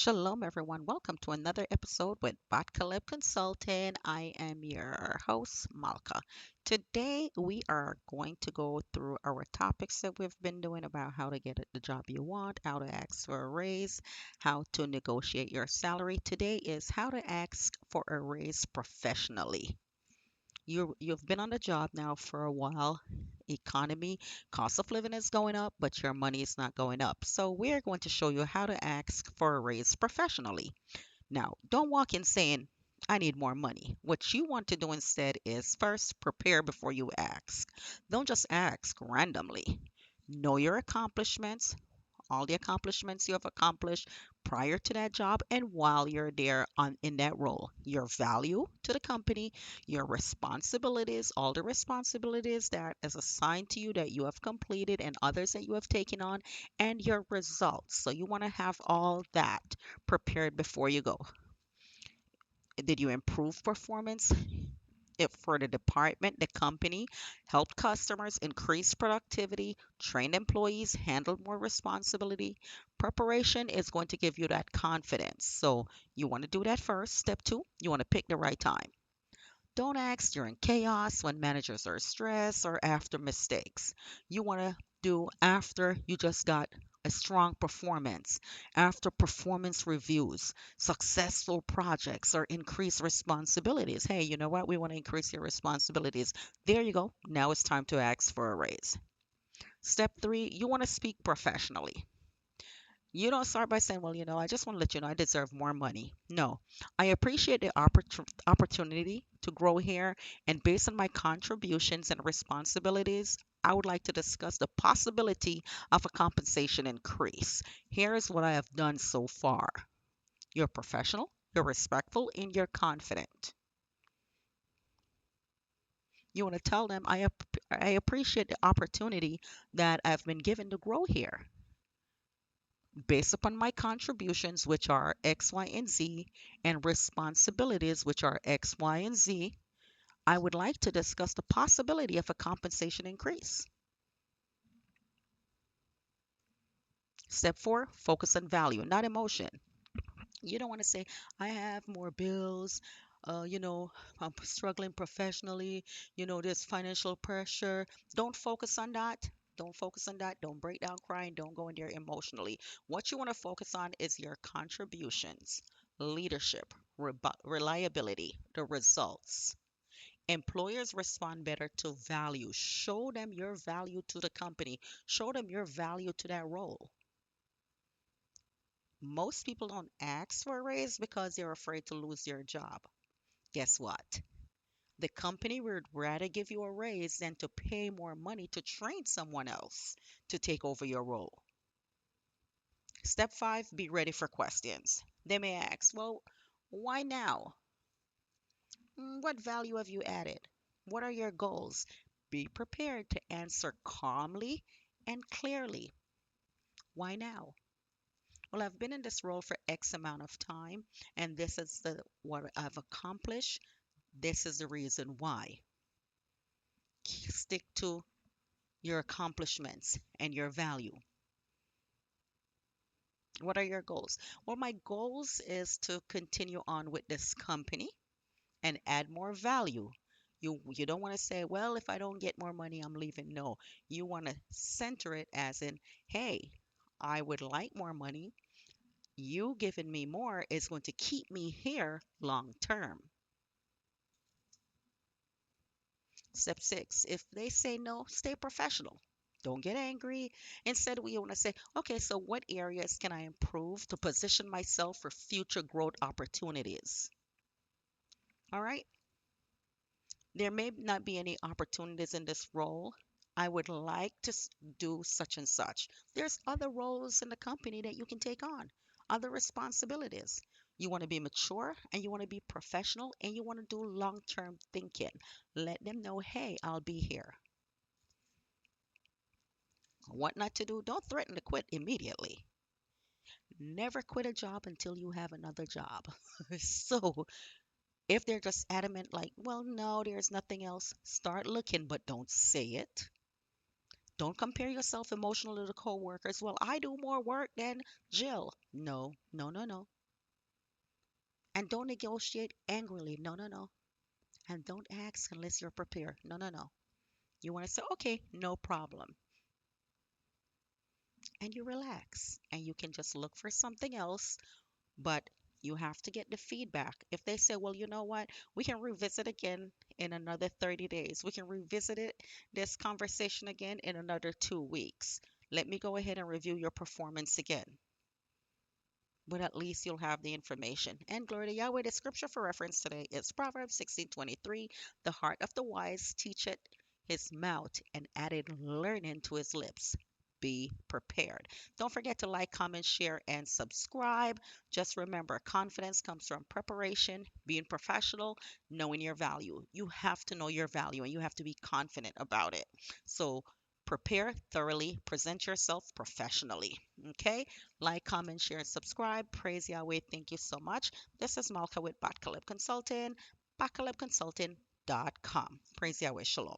Shalom, everyone. Welcome to another episode with BahtKaleb Consulting. I am your host, Malka. Today, we are going to go through our topics that we've been doing about how to get the job you want, how to ask for a raise, how to negotiate your salary. Today is how to ask for a raise professionally. You've been on the job now for a while. Economy, cost of living is going up, but your money is not going up. So we're going to show you how to ask for a raise professionally. Now, don't walk in saying, I need more money. What you want to do instead is first prepare before you ask. Don't just ask randomly. Know your accomplishments, all the accomplishments you have accomplished prior to that job and while you're there on in that role, your value to the company, your responsibilities, all the responsibilities that is assigned to you that you have completed and others that you have taken on, and your results. So you want to have all that prepared before you go. Did you improve performance? If for the department, the company helped customers increase productivity, trained employees, handled more responsibility. Preparation is going to give you that confidence. So you want to do that first. Step two, you want to pick the right time. Don't ask during chaos, when managers are stressed, or after mistakes. You want to do after you just got a strong performance, after performance reviews, successful projects, or increased responsibilities. Hey, you know what? We want to increase your responsibilities. There you go. Now it's time to ask for a raise. Step three, you want to speak professionally. You don't start by saying, well, I just want to let you know I deserve more money. No, I appreciate the opportunity to grow here, and based on my contributions and responsibilities, I would like to discuss the possibility of a compensation increase. Here is what I have done so far. You're professional, you're respectful, and you're confident. You want to tell them, I appreciate the opportunity that I've been given to grow here. Based upon my contributions, which are X, Y, and Z, and responsibilities, which are X, Y, and Z, I would like to discuss the possibility of a compensation increase. Step four, focus on value, not emotion. You don't want to say, I have more bills, I'm struggling professionally, there's financial pressure. Don't focus on that. Don't focus on that. Don't break down crying. Don't go in there emotionally. What you want to focus on is your contributions, leadership, reliability, the results. Employers respond better to value. Show them your value to the company. Show them your value to that role. Most people don't ask for a raise because they're afraid to lose their job. Guess what? The company would rather give you a raise than to pay more money to train someone else to take over your role. Step five, be ready for questions. They may ask, well, why now? What value have you added? What are your goals? Be prepared to answer calmly and clearly. Why now? Well, I've been in this role for X amount of time, and this is the what I've accomplished. This is the reason why. Stick to your accomplishments and your value. What are your goals? Well, my goals is to continue on with this company and add more value. You don't want to say, well, if I don't get more money, I'm leaving. No, you want to center it as in, hey, I would like more money. You giving me more is going to keep me here long term. Step six, if they say no, stay professional. Don't get angry. Instead, we want to say, okay, so what areas can I improve to position myself for future growth opportunities? All right. There may not be any opportunities in this role. I would like to do such and such. There's other roles in the company that you can take on, other responsibilities. You want to be mature and you want to be professional and you want to do long term thinking. Let them know, hey, I'll be here. What not to do? Don't threaten to quit immediately. Never quit a job until you have another job. So if they're just adamant, like, well, no, there's nothing else, start looking, but don't say it. Don't compare yourself emotionally to coworkers. Well, I do more work than Jill. No, no, no, no. And don't negotiate angrily. No, no, no. And don't ask unless you're prepared. No, no, no. You want to say, okay, no problem. And you relax. And you can just look for something else, but you have to get the feedback. If they say, well, you know what, we can revisit again in another 30 days, we can revisit this conversation again in another 2 weeks. Let me go ahead and review your performance again. But at least you'll have the information. And glory to Yahweh, the scripture for reference today is Proverbs 16:23. The heart of the wise teacheth his mouth, and added learning to his lips. Be prepared. Don't forget to like, comment, share, and subscribe. Just remember, confidence comes from preparation, being professional, knowing your value. You have to know your value and you have to be confident about it. So prepare thoroughly, present yourself professionally. Okay? Like, comment, share, and subscribe. Praise Yahweh. Thank you so much. This is Malka with BahtKaleb Consulting, BahtKalebConsulting.com. Praise Yahweh. Shalom.